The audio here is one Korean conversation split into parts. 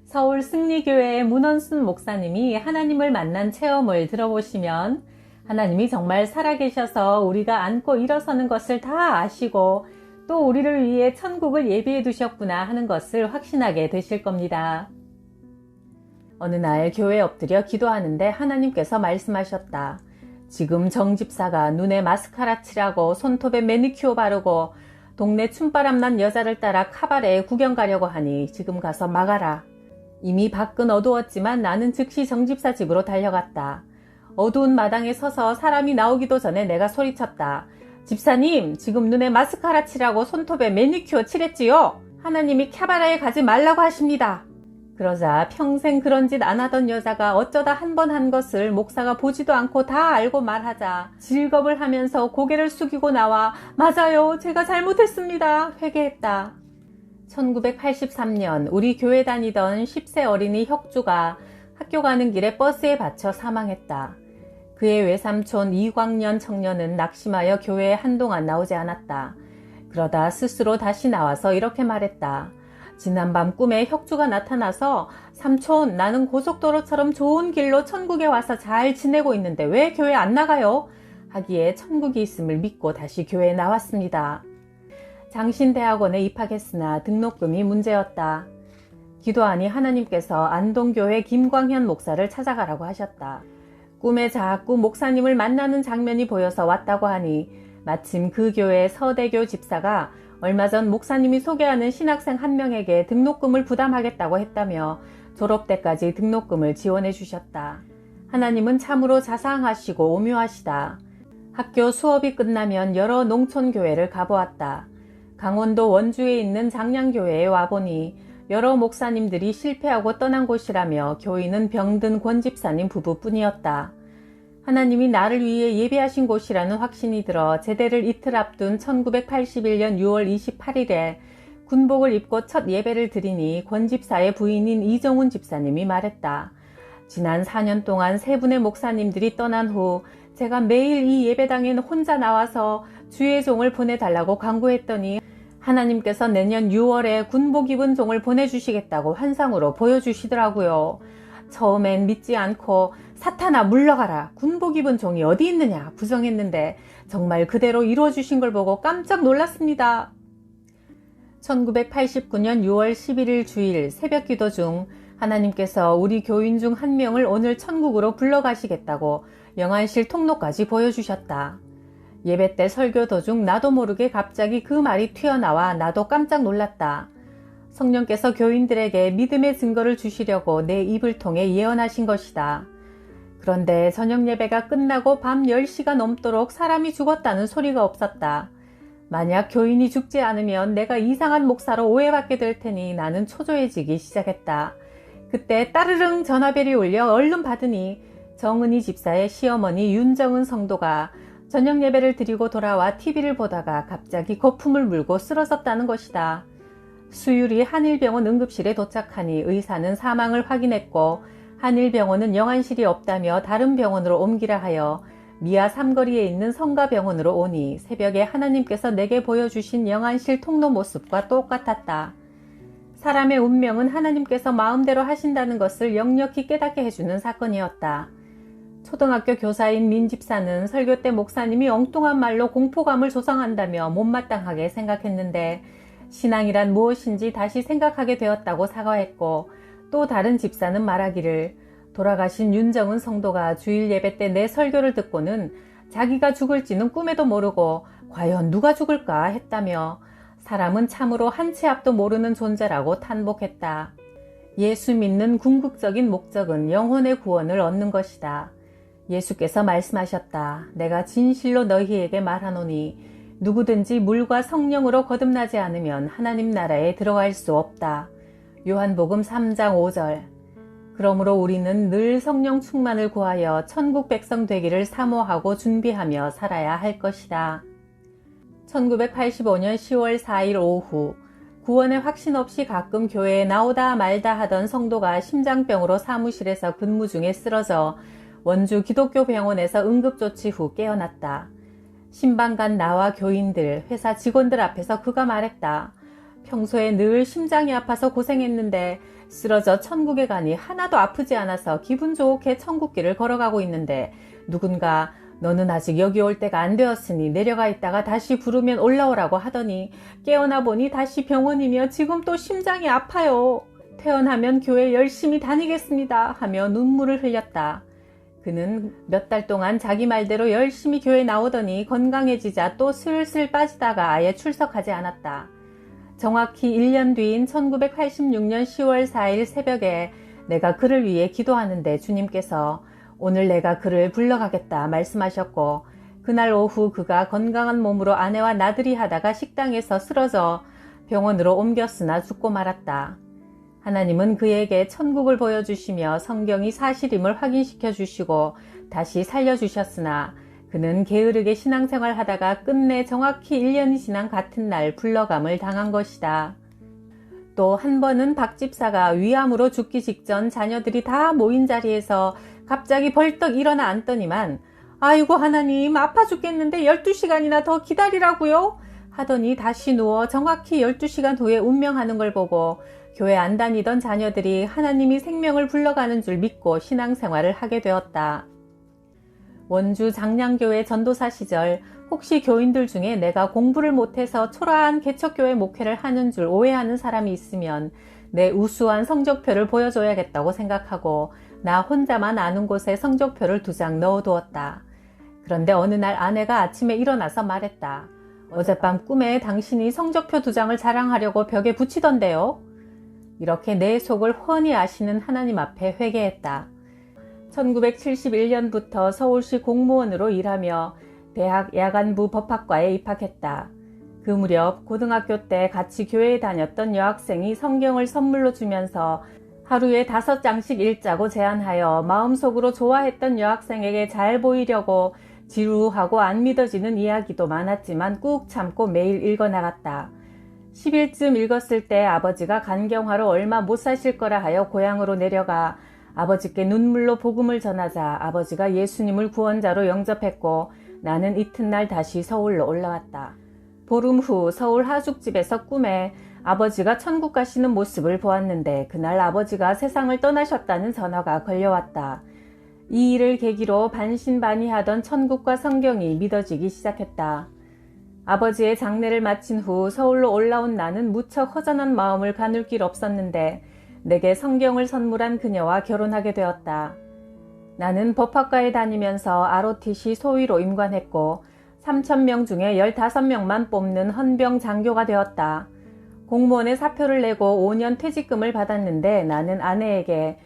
서울 승리교회의 문원순 목사님이 하나님을 만난 체험을 들어보시면 하나님이 정말 살아계셔서 우리가 앉고 일어서는 것을 다 아시고 또 우리를 위해 천국을 예비해 두셨구나 하는 것을 확신하게 되실 겁니다. 어느 날 교회에 엎드려 기도하는데 하나님께서 말씀하셨다. 지금 정 집사가 눈에 마스카라 칠하고 손톱에 매니큐어 바르고 동네 춤바람 난 여자를 따라 카바레에 구경 가려고 하니 지금 가서 막아라. 이미 밖은 어두웠지만 나는 즉시 정 집사 집으로 달려갔다. 어두운 마당에 서서 사람이 나오기도 전에 내가 소리쳤다. 집사님, 지금 눈에 마스카라 칠하고 손톱에 매니큐어 칠했지요? 하나님이 카바레에 가지 말라고 하십니다. 그러자 평생 그런 짓 안 하던 여자가 어쩌다 한 번 한 것을 목사가 보지도 않고 다 알고 말하자 질겁을 하면서 고개를 숙이고 나와 맞아요, 제가 잘못했습니다. 회개했다. 1983년 우리 교회 다니던 10세 어린이 혁주가 학교 가는 길에 버스에 받쳐 사망했다. 그의 외삼촌 이광년 청년은 낙심하여 교회에 한동안 나오지 않았다. 그러다 스스로 다시 나와서 이렇게 말했다. 지난밤 꿈에 혁주가 나타나서 삼촌, 나는 고속도로처럼 좋은 길로 천국에 와서 잘 지내고 있는데 왜 교회 안 나가요? 하기에 천국이 있음을 믿고 다시 교회에 나왔습니다. 장신대학원에 입학했으나 등록금이 문제였다. 기도하니 하나님께서 안동교회 김광현 목사를 찾아가라고 하셨다. 꿈에 자꾸 목사님을 만나는 장면이 보여서 왔다고 하니 마침 그 교회 서대교 집사가 얼마 전 목사님이 소개하는 신학생 한 명에게 등록금을 부담하겠다고 했다며 졸업 때까지 등록금을 지원해 주셨다. 하나님은 참으로 자상하시고 오묘하시다. 학교 수업이 끝나면 여러 농촌교회를 가보았다. 강원도 원주에 있는 장량교회에 와보니 여러 목사님들이 실패하고 떠난 곳이라며 교인은 병든 권집사님 부부뿐이었다. 하나님이 나를 위해 예배하신 곳이라는 확신이 들어 제대를 이틀 앞둔 1981년 6월 28일에 군복을 입고 첫 예배를 드리니 권집사의 부인인 이정훈 집사님이 말했다. 지난 4년 동안 세 분의 목사님들이 떠난 후 제가 매일 이 예배당에 혼자 나와서 주의 종을 보내달라고 간구했더니 하나님께서 내년 6월에 군복 입은 종을 보내주시겠다고 환상으로 보여주시더라고요. 처음엔 믿지 않고 사탄아 물러가라, 군복 입은 종이 어디 있느냐 부정했는데 정말 그대로 이루어주신 걸 보고 깜짝 놀랐습니다. 1989년 6월 11일 주일 새벽 기도 중 하나님께서 우리 교인 중 한 명을 오늘 천국으로 불러가시겠다고 영안실 통로까지 보여주셨다. 예배 때 설교 도중 나도 모르게 갑자기 그 말이 튀어나와 나도 깜짝 놀랐다. 성령께서 교인들에게 믿음의 증거를 주시려고 내 입을 통해 예언하신 것이다. 그런데 저녁 예배가 끝나고 밤 10시가 넘도록 사람이 죽었다는 소리가 없었다. 만약 교인이 죽지 않으면 내가 이상한 목사로 오해받게 될 테니 나는 초조해지기 시작했다. 그때 따르릉 전화벨이 울려 얼른 받으니 정은희 집사의 시어머니 윤정은 성도가 저녁 예배를 드리고 돌아와 TV를 보다가 갑자기 거품을 물고 쓰러졌다는 것이다. 수유리 한일병원 응급실에 도착하니 의사는 사망을 확인했고 한일병원은 영안실이 없다며 다른 병원으로 옮기라 하여 미아 삼거리에 있는 성가병원으로 오니 새벽에 하나님께서 내게 보여주신 영안실 통로 모습과 똑같았다. 사람의 운명은 하나님께서 마음대로 하신다는 것을 역력히 깨닫게 해주는 사건이었다. 초등학교 교사인 민 집사는 설교 때 목사님이 엉뚱한 말로 공포감을 조성한다며 못마땅하게 생각했는데 신앙이란 무엇인지 다시 생각하게 되었다고 사과했고 또 다른 집사는 말하기를 돌아가신 윤정은 성도가 주일 예배 때 내 설교를 듣고는 자기가 죽을지는 꿈에도 모르고 과연 누가 죽을까 했다며 사람은 참으로 한 치 앞도 모르는 존재라고 탄복했다. 예수 믿는 궁극적인 목적은 영혼의 구원을 얻는 것이다. 예수께서 말씀하셨다. 내가 진실로 너희에게 말하노니 누구든지 물과 성령으로 거듭나지 않으면 하나님 나라에 들어갈 수 없다. 요한복음 3장 5절. 그러므로 우리는 늘 성령 충만을 구하여 천국 백성 되기를 사모하고 준비하며 살아야 할 것이다. 1985년 10월 4일 오후 구원의 확신 없이 가끔 교회에 나오다 말다 하던 성도가 심장병으로 사무실에서 근무 중에 쓰러져 원주 기독교 병원에서 응급조치 후 깨어났다. 신방간 나와 교인들, 회사 직원들 앞에서 그가 말했다. 평소에 늘 심장이 아파서 고생했는데 쓰러져 천국에 가니 하나도 아프지 않아서 기분 좋게 천국길을 걸어가고 있는데 누군가 너는 아직 여기 올 때가 안 되었으니 내려가 있다가 다시 부르면 올라오라고 하더니 깨어나 보니 다시 병원이며 지금 또 심장이 아파요. 퇴원하면 교회 열심히 다니겠습니다 하며 눈물을 흘렸다. 그는 몇 달 동안 자기 말대로 열심히 교회 나오더니 건강해지자 또 슬슬 빠지다가 아예 출석하지 않았다. 정확히 1년 뒤인 1986년 10월 4일 새벽에 내가 그를 위해 기도하는데 주님께서 오늘 내가 그를 불러가겠다 말씀하셨고 그날 오후 그가 건강한 몸으로 아내와 나들이 하다가 식당에서 쓰러져 병원으로 옮겼으나 죽고 말았다. 하나님은 그에게 천국을 보여주시며 성경이 사실임을 확인시켜 주시고 다시 살려주셨으나 그는 게으르게 신앙생활 하다가 끝내 정확히 1년이 지난 같은 날 불러감을 당한 것이다. 또 한 번은 박 집사가 위암으로 죽기 직전 자녀들이 다 모인 자리에서 갑자기 벌떡 일어나 앉더니만 아이고 하나님 아파 죽겠는데 12시간이나 더 기다리라고요? 하더니 다시 누워 정확히 12시간 후에 운명하는 걸 보고 교회 안 다니던 자녀들이 하나님이 생명을 불러가는 줄 믿고 신앙생활을 하게 되었다. 원주 장량교회 전도사 시절 혹시 교인들 중에 내가 공부를 못해서 초라한 개척교회 목회를 하는 줄 오해하는 사람이 있으면 내 우수한 성적표를 보여줘야겠다고 생각하고 나 혼자만 아는 곳에 성적표를 2장 넣어두었다. 그런데 어느 날 아내가 아침에 일어나서 말했다. 어젯밤 꿈에 당신이 성적표 2장을 자랑하려고 벽에 붙이던데요. 이렇게 내 속을 훤히 아시는 하나님 앞에 회개했다. 1971년부터 서울시 공무원으로 일하며 대학 야간부 법학과에 입학했다. 그 무렵 고등학교 때 같이 교회에 다녔던 여학생이 성경을 선물로 주면서 하루에 5장씩 읽자고 제안하여 마음속으로 좋아했던 여학생에게 잘 보이려고 지루하고 안 믿어지는 이야기도 많았지만 꾹 참고 매일 읽어나갔다. 10일쯤 읽었을 때 아버지가 간경화로 얼마 못 사실 거라 하여 고향으로 내려가 아버지께 눈물로 복음을 전하자 아버지가 예수님을 구원자로 영접했고 나는 이튿날 다시 서울로 올라왔다. 보름 후 서울 하숙집에서 꿈에 아버지가 천국 가시는 모습을 보았는데 그날 아버지가 세상을 떠나셨다는 전화가 걸려왔다. 이 일을 계기로 반신반의하던 천국과 성경이 믿어지기 시작했다. 아버지의 장례를 마친 후 서울로 올라온 나는 무척 허전한 마음을 가눌 길 없었는데 내게 성경을 선물한 그녀와 결혼하게 되었다. 나는 법학과에 다니면서 ROTC 소위로 임관했고 3,000명 중에 15명만 뽑는 헌병 장교가 되었다. 공무원에 사표를 내고 5년 퇴직금을 받았는데 나는 아내에게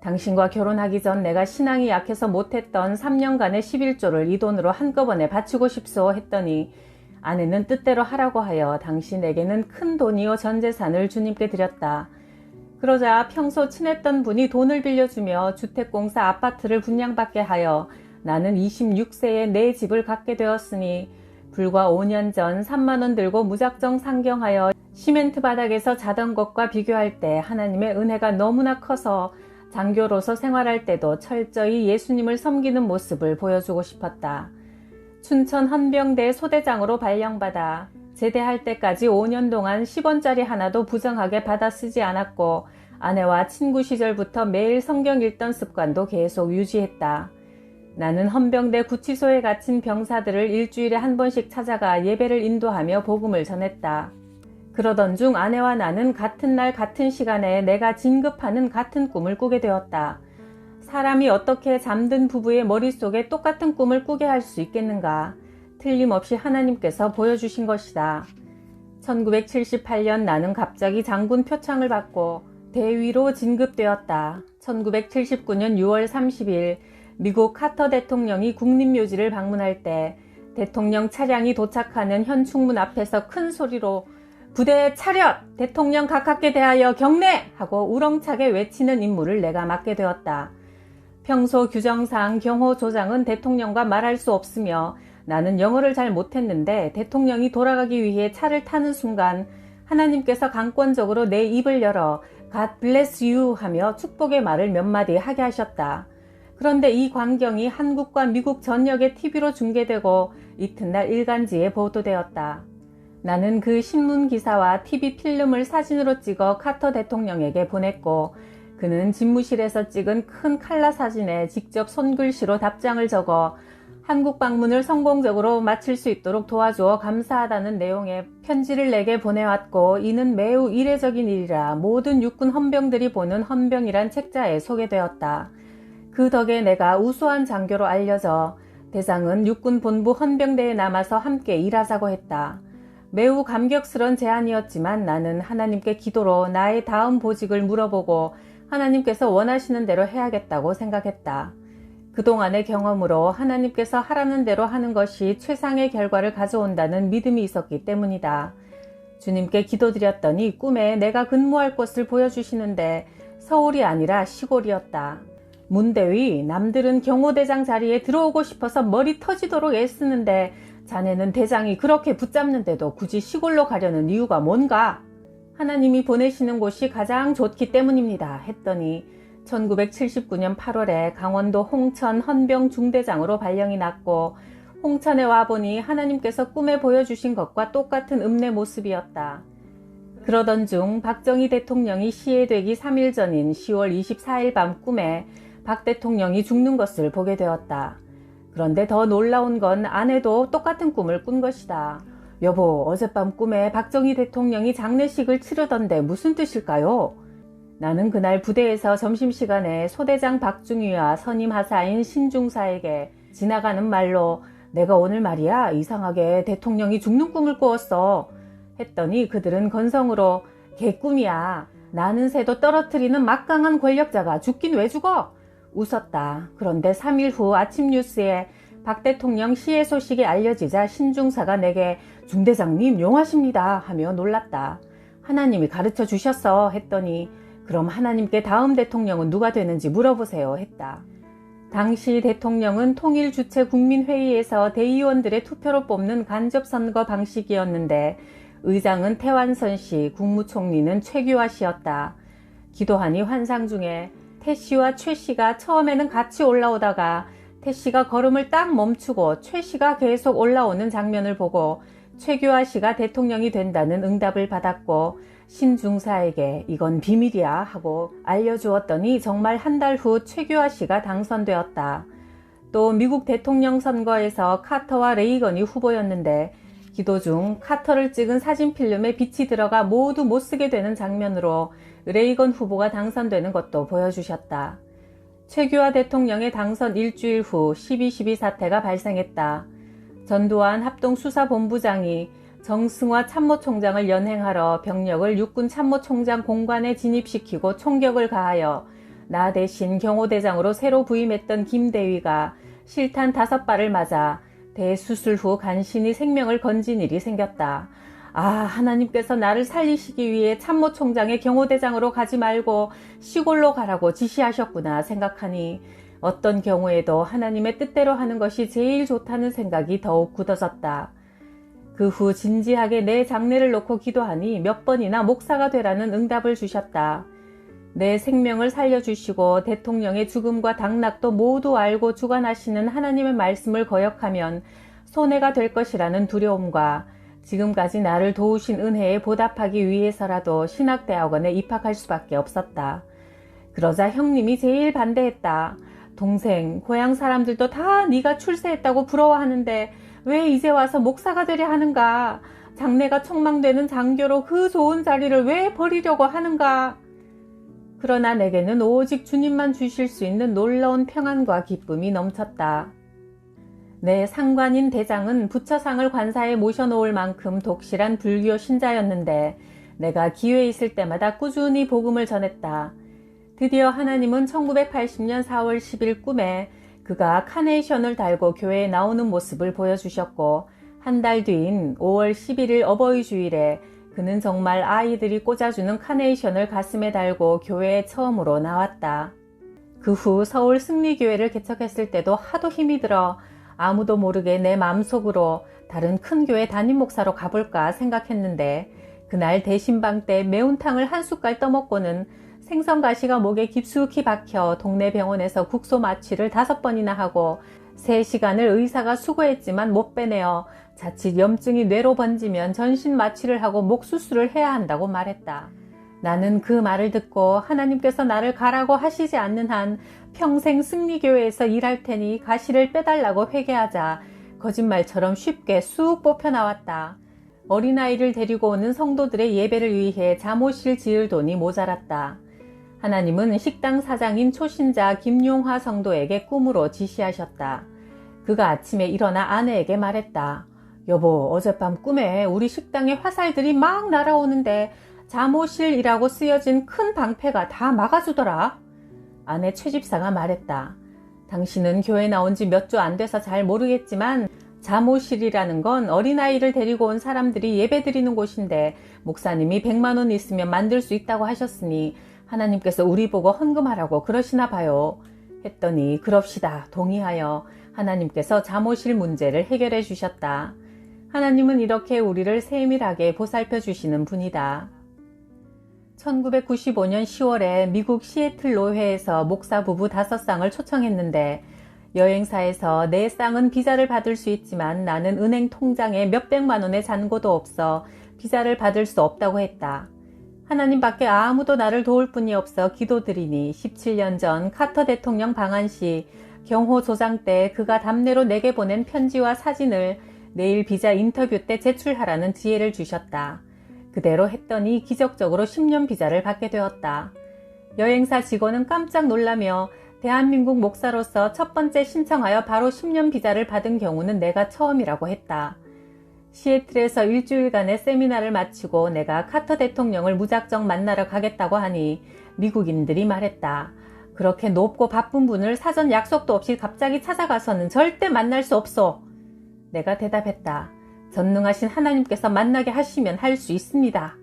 당신과 결혼하기 전 내가 신앙이 약해서 못했던 3년간의 11조를 이 돈으로 한꺼번에 바치고 싶소 했더니 아내는 뜻대로 하라고 하여 당신에게는 큰 돈이요 전 재산을 주님께 드렸다. 그러자 평소 친했던 분이 돈을 빌려주며 주택공사 아파트를 분양받게 하여 나는 26세에 내 집을 갖게 되었으니 불과 5년 전 3만원 들고 무작정 상경하여 시멘트 바닥에서 자던 것과 비교할 때 하나님의 은혜가 너무나 커서 장교로서 생활할 때도 철저히 예수님을 섬기는 모습을 보여주고 싶었다. 춘천 헌병대 소대장으로 발령받아 제대할 때까지 5년 동안 10원짜리 하나도 부정하게 받아 쓰지 않았고 아내와 친구 시절부터 매일 성경 읽던 습관도 계속 유지했다. 나는 헌병대 구치소에 갇힌 병사들을 일주일에 한 번씩 찾아가 예배를 인도하며 복음을 전했다. 그러던 중 아내와 나는 같은 날 같은 시간에 내가 진급하는 같은 꿈을 꾸게 되었다. 사람이 어떻게 잠든 부부의 머릿속에 똑같은 꿈을 꾸게 할 수 있겠는가? 틀림없이 하나님께서 보여주신 것이다. 1978년 나는 갑자기 장군 표창을 받고 대위로 진급되었다. 1979년 6월 30일 미국 카터 대통령이 국립묘지를 방문할 때 대통령 차량이 도착하는 현충문 앞에서 큰 소리로 부대 차렷! 대통령 가깝게 대하여 경례! 하고 우렁차게 외치는 임무를 내가 맡게 되었다. 평소 규정상 경호조장은 대통령과 말할 수 없으며 나는 영어를 잘 못했는데 대통령이 돌아가기 위해 차를 타는 순간 하나님께서 강권적으로 내 입을 열어 God bless you 하며 축복의 말을 몇 마디 하게 하셨다. 그런데 이 광경이 한국과 미국 전역의 TV로 중계되고 이튿날 일간지에 보도되었다. 나는 그 신문 기사와 TV 필름을 사진으로 찍어 카터 대통령에게 보냈고 그는 집무실에서 찍은 큰 칼라 사진에 직접 손글씨로 답장을 적어 한국 방문을 성공적으로 마칠 수 있도록 도와주어 감사하다는 내용의 편지를 내게 보내왔고 이는 매우 이례적인 일이라 모든 육군 헌병들이 보는 헌병이란 책자에 소개되었다. 그 덕에 내가 우수한 장교로 알려져 대장은 육군 본부 헌병대에 남아서 함께 일하자고 했다. 매우 감격스러운 제안이었지만 나는 하나님께 기도로 나의 다음 보직을 물어보고 하나님께서 원하시는 대로 해야겠다고 생각했다. 그동안의 경험으로 하나님께서 하라는 대로 하는 것이 최상의 결과를 가져온다는 믿음이 있었기 때문이다. 주님께 기도드렸더니 꿈에 내가 근무할 곳을 보여주시는데 서울이 아니라 시골이었다. 문대위, 남들은 경호대장 자리에 들어오고 싶어서 머리 터지도록 애쓰는데 자네는 대장이 그렇게 붙잡는데도 굳이 시골로 가려는 이유가 뭔가? 하나님이 보내시는 곳이 가장 좋기 때문입니다. 했더니 1979년 8월에 강원도 홍천 헌병 중대장으로 발령이 났고 홍천에 와보니 하나님께서 꿈에 보여주신 것과 똑같은 읍내 모습이었다. 그러던 중 박정희 대통령이 시해되기 3일 전인 10월 24일 밤 꿈에 박 대통령이 죽는 것을 보게 되었다. 그런데 더 놀라운 건 아내도 똑같은 꿈을 꾼 것이다. 여보, 어젯밤 꿈에 박정희 대통령이 장례식을 치르던데 무슨 뜻일까요? 나는 그날 부대에서 점심시간에 소대장 박중희와 선임 하사인 신중사에게 지나가는 말로 내가 오늘 말이야 이상하게 대통령이 죽는 꿈을 꾸었어 했더니 그들은 건성으로 개꿈이야. 나는 새도 떨어뜨리는 막강한 권력자가 죽긴 왜 죽어? 웃었다. 그런데 3일 후 아침 뉴스에 박 대통령 시해 소식이 알려지자 신중사가 내게 중대장님 용하십니다 하며 놀랐다. 하나님이 가르쳐 주셨어 했더니 그럼 하나님께 다음 대통령은 누가 되는지 물어보세요 했다. 당시 대통령은 통일주체 국민회의에서 대의원들의 투표로 뽑는 간접선거 방식이었는데 의장은 태완선 씨, 국무총리는 최규하 씨였다. 기도하니 환상 중에 태 씨와 최 씨가 처음에는 같이 올라오다가 태 씨가 걸음을 딱 멈추고 최 씨가 계속 올라오는 장면을 보고 최규하 씨가 대통령이 된다는 응답을 받았고 신중사에게 이건 비밀이야 하고 알려주었더니 정말 한 달 후 최규하 씨가 당선되었다. 또 미국 대통령 선거에서 카터와 레이건이 후보였는데 기도 중 카터를 찍은 사진 필름에 빛이 들어가 모두 못쓰게 되는 장면으로 레이건 후보가 당선되는 것도 보여주셨다. 최규하 대통령의 당선 일주일 후 12.12 사태가 발생했다. 전두환 합동수사본부장이 정승화 참모총장을 연행하러 병력을 육군 참모총장 공관에 진입시키고 총격을 가하여 나 대신 경호대장으로 새로 부임했던 김대위가 실탄 5발을 맞아 대수술 후 간신히 생명을 건진 일이 생겼다. 아, 하나님께서 나를 살리시기 위해 참모총장의 경호대장으로 가지 말고 시골로 가라고 지시하셨구나 생각하니 어떤 경우에도 하나님의 뜻대로 하는 것이 제일 좋다는 생각이 더욱 굳어졌다. 그 후 진지하게 내 장래를 놓고 기도하니 몇 번이나 목사가 되라는 응답을 주셨다. 내 생명을 살려주시고 대통령의 죽음과 당락도 모두 알고 주관하시는 하나님의 말씀을 거역하면 손해가 될 것이라는 두려움과 지금까지 나를 도우신 은혜에 보답하기 위해서라도 신학대학원에 입학할 수밖에 없었다. 그러자 형님이 제일 반대했다. 동생, 고향 사람들도 다 네가 출세했다고 부러워하는데 왜 이제 와서 목사가 되려 하는가? 장래가 촉망되는 장교로 그 좋은 자리를 왜 버리려고 하는가? 그러나 내게는 오직 주님만 주실 수 있는 놀라운 평안과 기쁨이 넘쳤다. 내 상관인 대장은 부처상을 관사에 모셔놓을 만큼 독실한 불교 신자였는데 내가 기회 있을 때마다 꾸준히 복음을 전했다. 드디어 하나님은 1980년 4월 10일 꿈에 그가 카네이션을 달고 교회에 나오는 모습을 보여주셨고 한 달 뒤인 5월 11일 어버이 주일에 그는 정말 아이들이 꽂아주는 카네이션을 가슴에 달고 교회에 처음으로 나왔다. 그 후 서울 승리교회를 개척했을 때도 하도 힘이 들어 아무도 모르게 내 마음속으로 다른 큰 교회 담임 목사로 가볼까 생각했는데 그날 대신방 때 매운탕을 한 숟갈 떠먹고는 생선가시가 목에 깊숙이 박혀 동네 병원에서 국소 마취를 5번이나 하고 3시간을 의사가 수고했지만 못 빼내어 자칫 염증이 뇌로 번지면 전신 마취를 하고 목 수술을 해야 한다고 말했다. 나는 그 말을 듣고 하나님께서 나를 가라고 하시지 않는 한 평생 승리교회에서 일할 테니 가시를 빼달라고 회개하자 거짓말처럼 쉽게 쑥 뽑혀 나왔다. 어린아이를 데리고 오는 성도들의 예배를 위해 잠옷실 지을 돈이 모자랐다. 하나님은 식당 사장인 초신자 김용화 성도에게 꿈으로 지시하셨다. 그가 아침에 일어나 아내에게 말했다. 여보, 어젯밤 꿈에 우리 식당에 화살들이 막 날아오는데 잠옷실이라고 쓰여진 큰 방패가 다 막아주더라. 아내 최집사가 말했다. 당신은 교회 나온 지 몇 주 안 돼서 잘 모르겠지만 잠옷실이라는 건 어린아이를 데리고 온 사람들이 예배드리는 곳인데 목사님이 100만 원 있으면 만들 수 있다고 하셨으니 하나님께서 우리 보고 헌금하라고 그러시나 봐요. 했더니 그럽시다 동의하여 하나님께서 잠옷실 문제를 해결해 주셨다. 하나님은 이렇게 우리를 세밀하게 보살펴 주시는 분이다. 1995년 10월에 미국 시애틀 노회에서 목사 부부 5쌍을 초청했는데 여행사에서 내 쌍은 비자를 받을 수 있지만 나는 은행 통장에 몇백만 원의 잔고도 없어 비자를 받을 수 없다고 했다. 하나님밖에 아무도 나를 도울 분이 없어 기도드리니 17년 전 카터 대통령 방한 시 경호 조장 때 그가 답례로 내게 보낸 편지와 사진을 내일 비자 인터뷰 때 제출하라는 지혜를 주셨다. 그대로 했더니 기적적으로 10년 비자를 받게 되었다. 여행사 직원은 깜짝 놀라며 대한민국 목사로서 첫 번째 신청하여 바로 10년 비자를 받은 경우는 내가 처음이라고 했다. 시애틀에서 일주일간의 세미나를 마치고 내가 카터 대통령을 무작정 만나러 가겠다고 하니 미국인들이 말했다. 그렇게 높고 바쁜 분을 사전 약속도 없이 갑자기 찾아가서는 절대 만날 수 없소. 내가 대답했다. 전능하신 하나님께서 만나게 하시면 할 수 있습니다.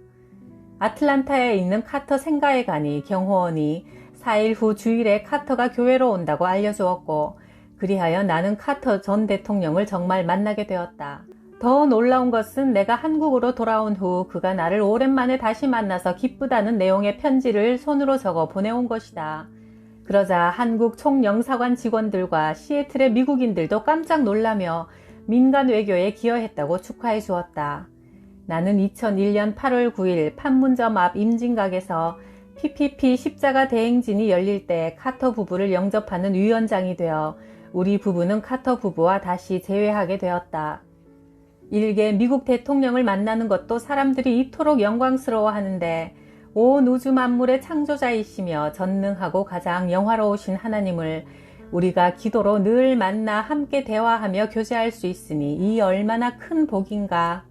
아틀란타에 있는 카터 생가에 가니 경호원이 4일 후 주일에 카터가 교회로 온다고 알려주었고 그리하여 나는 카터 전 대통령을 정말 만나게 되었다. 더 놀라운 것은 내가 한국으로 돌아온 후 그가 나를 오랜만에 다시 만나서 기쁘다는 내용의 편지를 손으로 적어 보내온 것이다. 그러자 한국 총영사관 직원들과 시애틀의 미국인들도 깜짝 놀라며 민간 외교에 기여했다고 축하해 주었다. 나는 2001년 8월 9일 판문점 앞 임진각에서 PPP 십자가 대행진이 열릴 때 카터 부부를 영접하는 위원장이 되어 우리 부부는 카터 부부와 다시 재회하게 되었다. 일개 미국 대통령을 만나는 것도 사람들이 이토록 영광스러워하는데 온 우주 만물의 창조자이시며 전능하고 가장 영화로우신 하나님을 우리가 기도로 늘 만나 함께 대화하며 교제할 수 있으니 이 얼마나 큰 복인가.